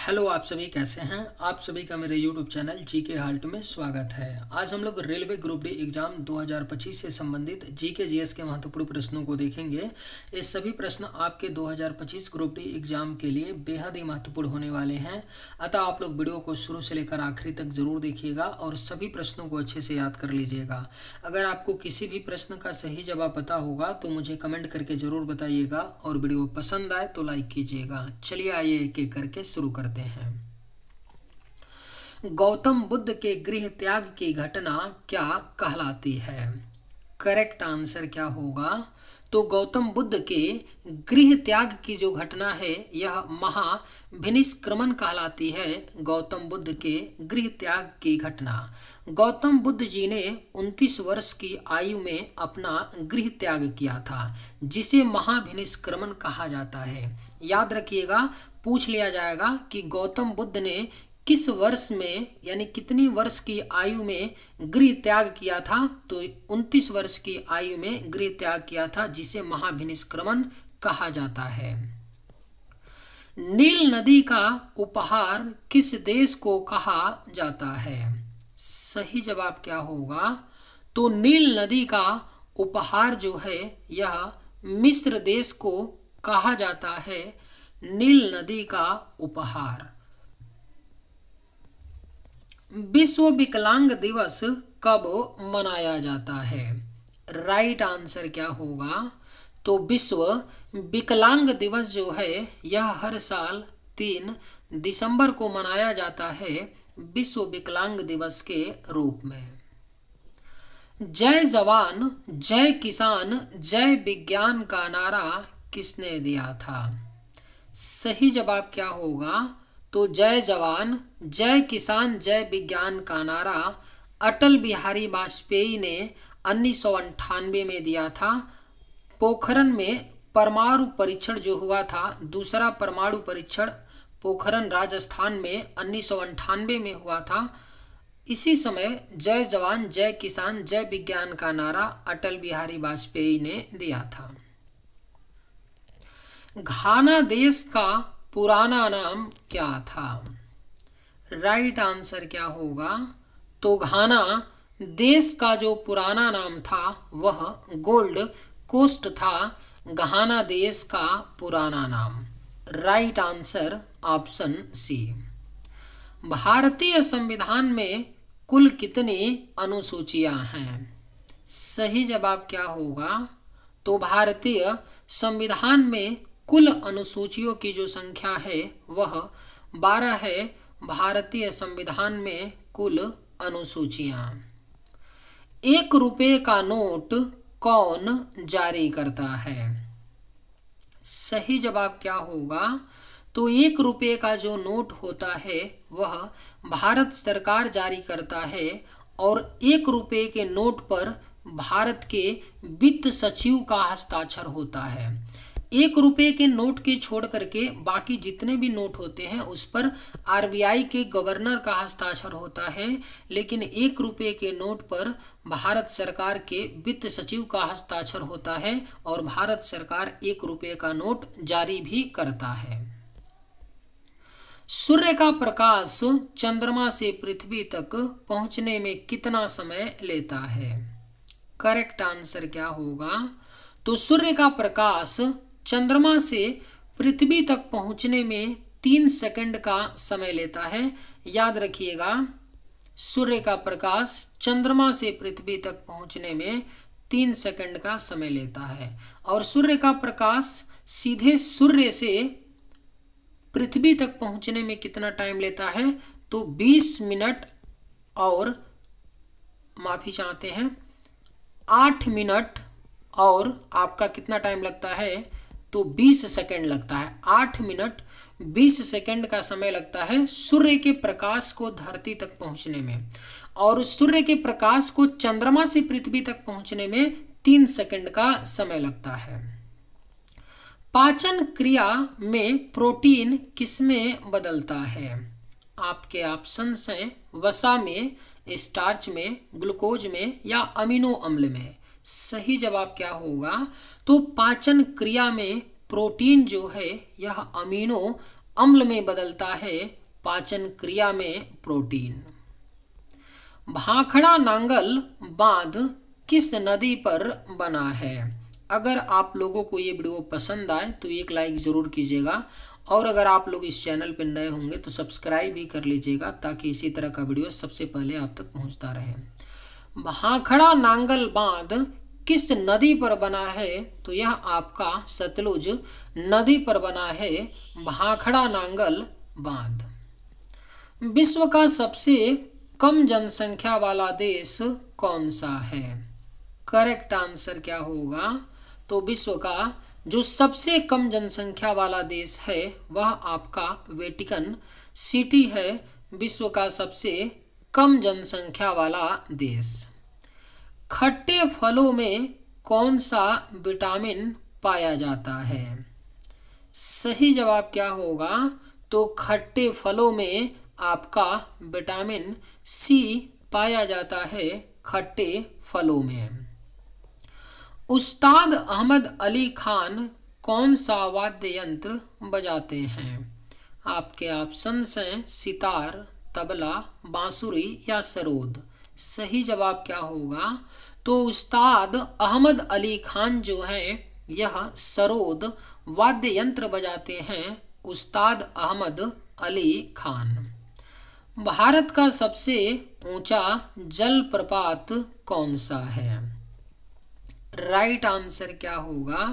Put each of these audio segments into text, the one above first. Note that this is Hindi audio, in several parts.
हेलो, आप सभी कैसे हैं। आप सभी का मेरे YouTube चैनल जीके हाल्ट में स्वागत है। आज हम लोग रेलवे ग्रुप डी एग्जाम 2025 से संबंधित जीके जीएस के महत्वपूर्ण प्रश्नों को देखेंगे। ये सभी प्रश्न आपके 2025 ग्रुप डी एग्जाम के लिए बेहद ही महत्वपूर्ण होने वाले हैं। अतः आप लोग वीडियो को शुरू से लेकर आखिरी तक जरूर देखिएगा और सभी प्रश्नों को अच्छे से याद कर लीजिएगा। अगर आपको किसी भी प्रश्न का सही जवाब पता होगा तो मुझे कमेंट करके जरूर बताइएगा और वीडियो पसंद आए तो लाइक कीजिएगा। चलिए आइए एक एक करके शुरू करते हैं। गौतम बुद्ध के गृह त्याग की घटना क्या कहलाती है? करेक्ट आंसर क्या होगा? तो गौतम बुद्ध के गृह त्याग की जो घटना है यह महाभिनिष्क्रमण कहलाती है। गौतम बुद्ध के गृह त्याग की घटना। गौतम बुद्ध जी ने 29 वर्ष की आयु में अपना गृह त्याग किया था, जिसे महाभिनिष्क्रमण कहा जाता है। याद रखिएगा, पूछ लिया जाएगा कि गौतम बुद्ध ने किस वर्ष में यानी कितनी वर्ष की आयु में गृह त्याग किया था, तो 29 वर्ष की आयु में गृह त्याग किया था, जिसे महाभिनिष्क्रमण कहा जाता है। नील नदी का उपहार किस देश को कहा जाता है? सही जवाब क्या होगा? तो नील नदी का उपहार जो है यह मिस्र देश को कहा जाता है। नील नदी का उपहार। विश्व विकलांग दिवस कब मनाया जाता है? राइट आंसर क्या होगा? तो विश्व विकलांग दिवस जो है यह हर साल 3 दिसंबर को मनाया जाता है, विश्व विकलांग दिवस के रूप में। जय जवान जय किसान जय विज्ञान का नारा किसने दिया था? सही जवाब क्या होगा? तो जय जवान जय किसान जय विज्ञान का नारा अटल बिहारी वाजपेयी ने 1998 में दिया था। पोखरण में परमाणु परीक्षण जो हुआ था, दूसरा परमाणु परीक्षण पोखरण राजस्थान में 1998 में हुआ था। इसी समय जय जवान जय किसान जय विज्ञान का नारा अटल बिहारी वाजपेयी ने दिया था। घाना देश का पुराना नाम क्या था? राइट आंसर क्या होगा? तो घाना देश का जो पुराना नाम था वह गोल्ड कोस्ट था। घाना देश का पुराना नाम। Right answer option C. भारतीय संविधान में कुल कितनी अनुसूचियां हैं? सही जवाब क्या होगा? तो भारतीय संविधान में कुल अनुसूचियों की जो संख्या है वह 12 है। भारतीय संविधान में कुल अनुसूचियां। 1 रुपये का नोट कौन जारी करता है? सही जवाब क्या होगा? तो 1 रुपये का जो नोट होता है वह भारत सरकार जारी करता है और 1 रुपये के नोट पर भारत के वित्त सचिव का हस्ताक्षर होता है। 1 रुपये के नोट के छोड़ करके बाकी जितने भी नोट होते हैं उस पर आरबीआई के गवर्नर का हस्ताक्षर होता है, लेकिन 1 रुपये के नोट पर भारत सरकार के वित्त सचिव का हस्ताक्षर होता है और भारत सरकार 1 रुपये का नोट जारी भी करता है। सूर्य का प्रकाश चंद्रमा से पृथ्वी तक पहुंचने में कितना समय लेता है? करेक्ट आंसर क्या होगा? तो सूर्य का प्रकाश चंद्रमा से पृथ्वी तक पहुंचने में 3 सेकंड का समय लेता है। याद रखिएगा, सूर्य का प्रकाश चंद्रमा से पृथ्वी तक पहुंचने में 3 सेकंड का समय लेता है और सूर्य का प्रकाश सीधे सूर्य से पृथ्वी तक पहुंचने में कितना टाइम लेता है? तो 20 मिनट और माफी चाहते हैं 8 मिनट और आपका कितना टाइम लगता है? तो 20 सेकंड लगता है। 8 मिनट 20 सेकंड का समय लगता है सूर्य के प्रकाश को धरती तक पहुंचने में और सूर्य के प्रकाश को चंद्रमा से पृथ्वी तक पहुंचने में 3 सेकंड का समय लगता है। पाचन क्रिया में प्रोटीन किसमें बदलता है? आपके ऑप्शंस हैं वसा में, स्टार्च में, ग्लूकोज में या अमीनो अम्ल में। सही जवाब क्या होगा? तो पाचन क्रिया में प्रोटीन जो है यह अमीनो अम्ल में बदलता है, पाचन क्रिया में प्रोटीन। भाखड़ा नांगल बांध किस नदी पर बना है? अगर आप लोगों को ये वीडियो पसंद आए तो एक लाइक ज़रूर कीजिएगा, और अगर आप लोग इस चैनल पर नए होंगे तो सब्सक्राइब भी कर लीजिएगा, ताकि इसी तरह का वीडियो सबसे पहले आप तक पहुंचता रहे। भाखड़ा नांगल बांध किस नदी पर बना है? तो यह आपका सतलुज नदी पर बना है भाखड़ा नांगल बांध। विश्व का सबसे कम जनसंख्या वाला देश कौन सा है? करेक्ट आंसर क्या होगा? तो विश्व का जो सबसे कम जनसंख्या वाला देश है वह आपका वेटिकन सिटी है, विश्व का सबसे कम जनसंख्या वाला देश। खट्टे फलों में कौन सा विटामिन पाया जाता है? सही जवाब क्या होगा? तो खट्टे फलों में आपका विटामिन सी पाया जाता है, खट्टे फलों में। उस्ताद अहमद अली खान कौन सा वाद्य यंत्र बजाते हैं? आपके ऑप्शंस हैं सितार, तबला, बांसुरी या सरोद। सही जवाब क्या होगा? तो उस्ताद अहमद अली खान जो हैं यह सरोद वाद्य यंत्र बजाते हैं, उस्ताद अहमद अली खान। भारत का सबसे ऊंचा जलप्रपात कौन सा है? राइट आंसर क्या होगा?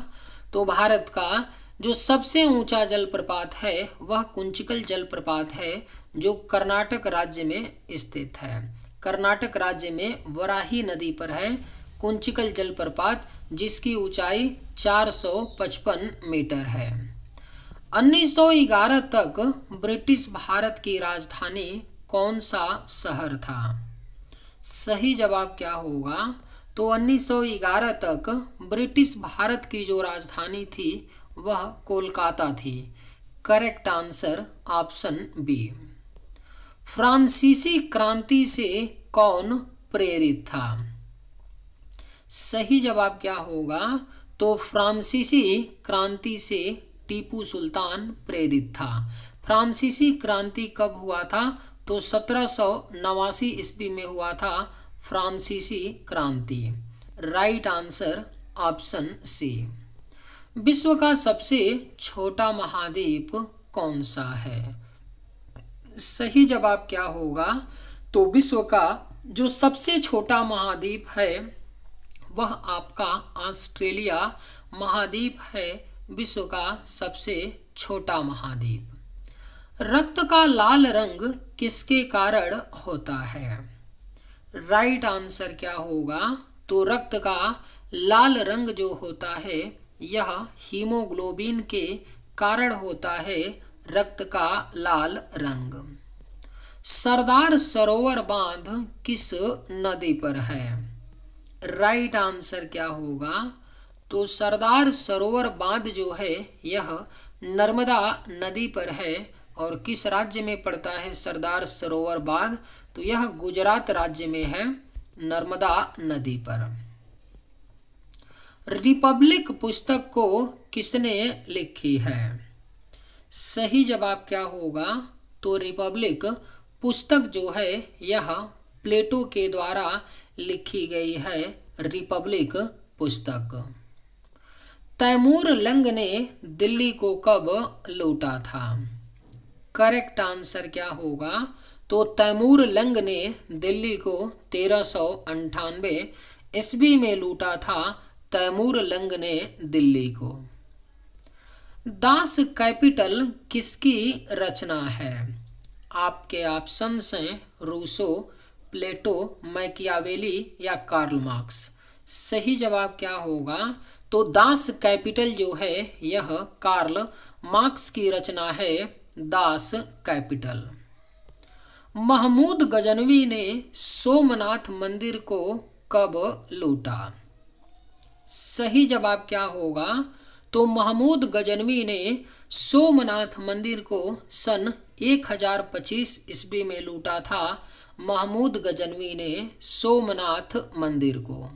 तो भारत का जो सबसे ऊंचा जलप्रपात है वह कुंचिकल जलप्रपात है, जो कर्नाटक राज्य में स्थित है। कर्नाटक राज्य में वराही नदी पर है कुंचिकल जलप्रपात, जिसकी ऊंचाई 455 मीटर है। 1911 तक ब्रिटिश भारत की राजधानी कौन सा शहर था? सही जवाब क्या होगा? तो 1911 तक ब्रिटिश भारत की जो राजधानी थी वह कोलकाता थी। Correct answer option B. फ्रांसीसी क्रांति से कौन प्रेरित था? सही जवाब क्या होगा? तो फ्रांसीसी क्रांति से टीपू सुल्तान प्रेरित था। फ्रांसीसी क्रांति कब हुआ था? तो 1789 ईस्वी में हुआ था फ्रांसीसी क्रांति। Right answer option C. विश्व का सबसे छोटा महाद्वीप कौन सा है? सही जवाब क्या होगा? तो विश्व का जो सबसे छोटा महाद्वीप है वह आपका ऑस्ट्रेलिया महाद्वीप है, विश्व का सबसे छोटा महाद्वीप। रक्त का लाल रंग किसके कारण होता है? राइट आंसर क्या होगा? तो रक्त का लाल रंग जो होता है यह हीमोग्लोबिन के कारण होता है, रक्त का लाल रंग। सरदार सरोवर बांध किस नदी पर है? राइट आंसर क्या होगा? तो सरदार सरोवर बांध जो है यह नर्मदा नदी पर है, और किस राज्य में पड़ता है सरदार सरोवर बांध? तो यह गुजरात राज्य में है, नर्मदा नदी पर। रिपब्लिक पुस्तक को किसने लिखी है? सही जवाब क्या होगा? तो रिपब्लिक पुस्तक जो है यह प्लेटो के द्वारा लिखी गई है, रिपब्लिक पुस्तक। तैमूर लंग ने दिल्ली को कब लूटा था? करेक्ट आंसर क्या होगा? तो तैमूर लंग ने दिल्ली को 1398 ईस्वी में लूटा था, तैमूर लंग ने दिल्ली को। दास कैपिटल किसकी रचना है? आपके ऑप्शंस हैं रूसो, प्लेटो, मैकियावेली या कार्ल मार्क्स। सही जवाब क्या होगा? तो दास कैपिटल जो है यह कार्ल मार्क्स की रचना है, दास कैपिटल। महमूद गजनवी ने सोमनाथ मंदिर को कब लूटा? सही जवाब क्या होगा? तो महमूद गजनवी ने सोमनाथ मंदिर को सन 1025 ईस्वी में लूटा था। महमूद गजनवी ने सोमनाथ मंदिर को।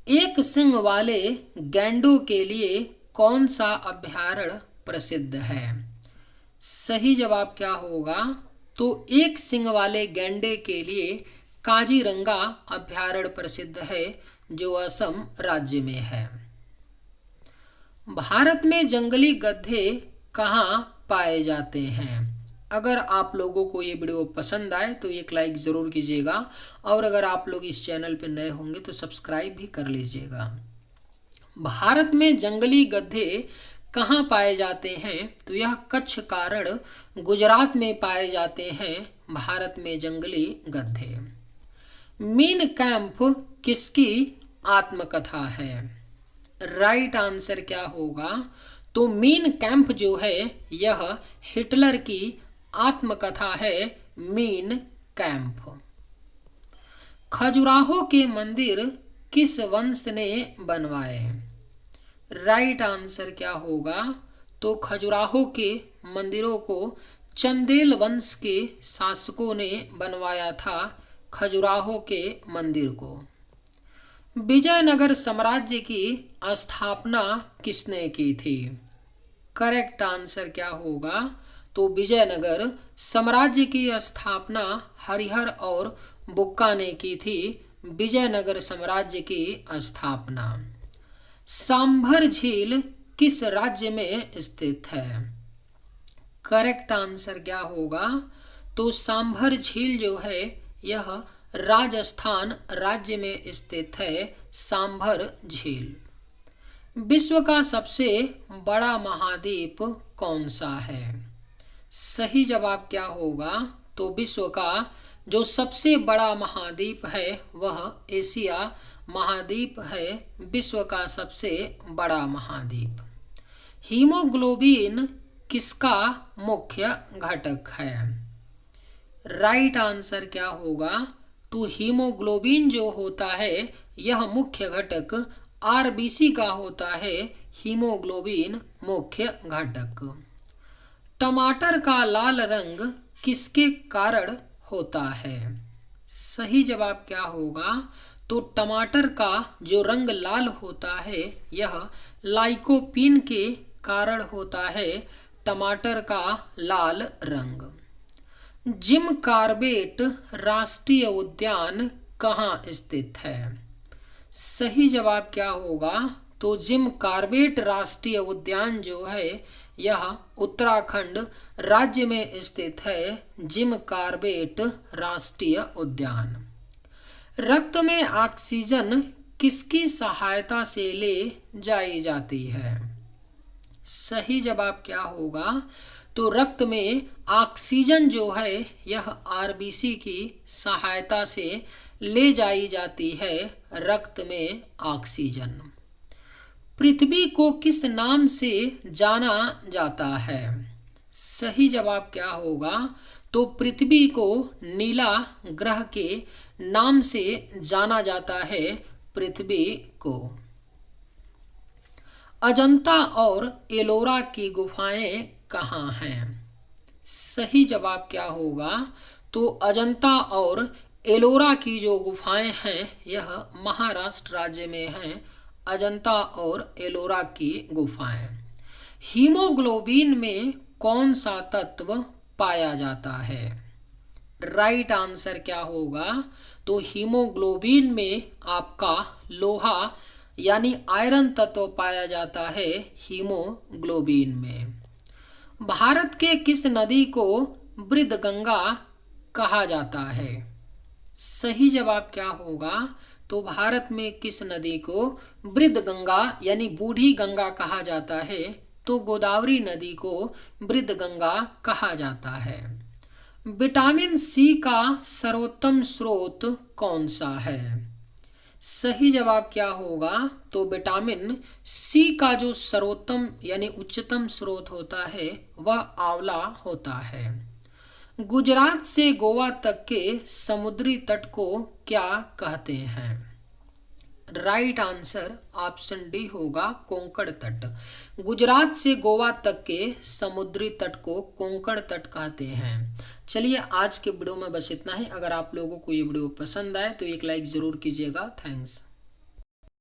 एक सिंह वाले गैंडों के लिए कौन सा अभयारण्य प्रसिद्ध है? सही जवाब क्या होगा? तो एक सिंग वाले गैंडे के लिए काजीरंगा अभयारण्य प्रसिद्ध है, जो असम राज्य में है। भारत में जंगली गधे कहाँ पाए जाते हैं? अगर आप लोगों को ये वीडियो पसंद आए तो एक लाइक ज़रूर कीजिएगा, और अगर आप लोग इस चैनल पर नए होंगे तो सब्सक्राइब भी कर लीजिएगा। भारत में जंगली गधे कहाँ पाए जाते हैं? तो यह कच्छ कारण गुजरात में पाए जाते हैं भारत में जंगली गधे। मीन कैंप किसकी आत्मकथा है? राइट आंसर क्या होगा? तो मीन कैंप जो है यह हिटलर की आत्मकथा है, मीन कैंप। खजुराहो के मंदिर किस वंश ने बनवाए? राइट आंसर क्या होगा? तो खजुराहो के मंदिरों को चंदेल वंश के शासकों ने बनवाया था, खजुराहो के मंदिर को। विजयनगर साम्राज्य की स्थापना किसने की थी? करेक्ट आंसर क्या होगा? तो विजयनगर साम्राज्य की स्थापना हरिहर और बुक्का ने की थी, विजयनगर साम्राज्य की स्थापना। सांभर झील किस राज्य में स्थित है? करेक्ट आंसर क्या होगा? तो सांभर झील जो है यह राजस्थान राज्य में स्थित है, सांभर झील। विश्व का सबसे बड़ा महाद्वीप कौन सा है? सही जवाब क्या होगा? तो विश्व का जो सबसे बड़ा महाद्वीप है वह एशिया महाद्वीप है, विश्व का सबसे बड़ा महाद्वीप। हीमोग्लोबिन किसका मुख्य घटक है? राइट आंसर क्या होगा? तो हीमोग्लोबिन जो होता है यह मुख्य घटक आरबीसी का होता है, हीमोग्लोबिन मुख्य घटक। टमाटर का लाल रंग किसके कारण होता है? सही जवाब क्या होगा? तो टमाटर का जो रंग लाल होता है यह लाइकोपीन के कारण होता है, टमाटर का लाल रंग। जिम कॉर्बेट राष्ट्रीय उद्यान कहाँ स्थित है? सही जवाब क्या होगा? तो जिम कॉर्बेट राष्ट्रीय उद्यान जो है यह उत्तराखंड राज्य में स्थित है, जिम कॉर्बेट राष्ट्रीय उद्यान। रक्त में ऑक्सीजन किसकी सहायता से ले जाई जाती है? सही जवाब क्या होगा? तो रक्त में ऑक्सीजन जो है यह आरबीसी की सहायता से ले जाई जाती है, रक्त में ऑक्सीजन। पृथ्वी को किस नाम से जाना जाता है? सही जवाब क्या होगा? तो पृथ्वी को नीला ग्रह के नाम से जाना जाता है, पृथ्वी को। अजंता और एलोरा की गुफाएं कहाँ हैं? सही जवाब क्या होगा? तो अजंता और एलोरा की जो गुफाएं हैं यह महाराष्ट्र राज्य में हैं, अजंता और एलोरा की गुफाएं। हीमोग्लोबिन में कौन सा तत्व पाया जाता है? राइट आंसर क्या होगा? तो हीमोग्लोबिन में आपका लोहा यानी आयरन तत्व पाया जाता है, हीमोग्लोबिन में। भारत के किस नदी को बृहद्गंगा कहा जाता है? सही जवाब क्या होगा? तो भारत में किस नदी को बृहद्गंगा यानी बूढ़ी गंगा कहा जाता है? तो गोदावरी नदी को बृहद्गंगा कहा जाता है। विटामिन सी का सर्वोत्तम स्रोत कौन सा है? सही जवाब क्या होगा? तो विटामिन सी का जो सर्वोत्तम यानी उच्चतम स्रोत होता है वह आंवला होता है। गुजरात से गोवा तक के समुद्री तट को क्या कहते हैं? राइट आंसर ऑप्शन डी होगा, कोंकण तट। गुजरात से गोवा तक के समुद्री तट को कोंकण तट कहते हैं। चलिए आज के वीडियो में बस इतना ही। अगर आप लोगों को ये वीडियो पसंद आए तो एक लाइक ज़रूर कीजिएगा। थैंक्स।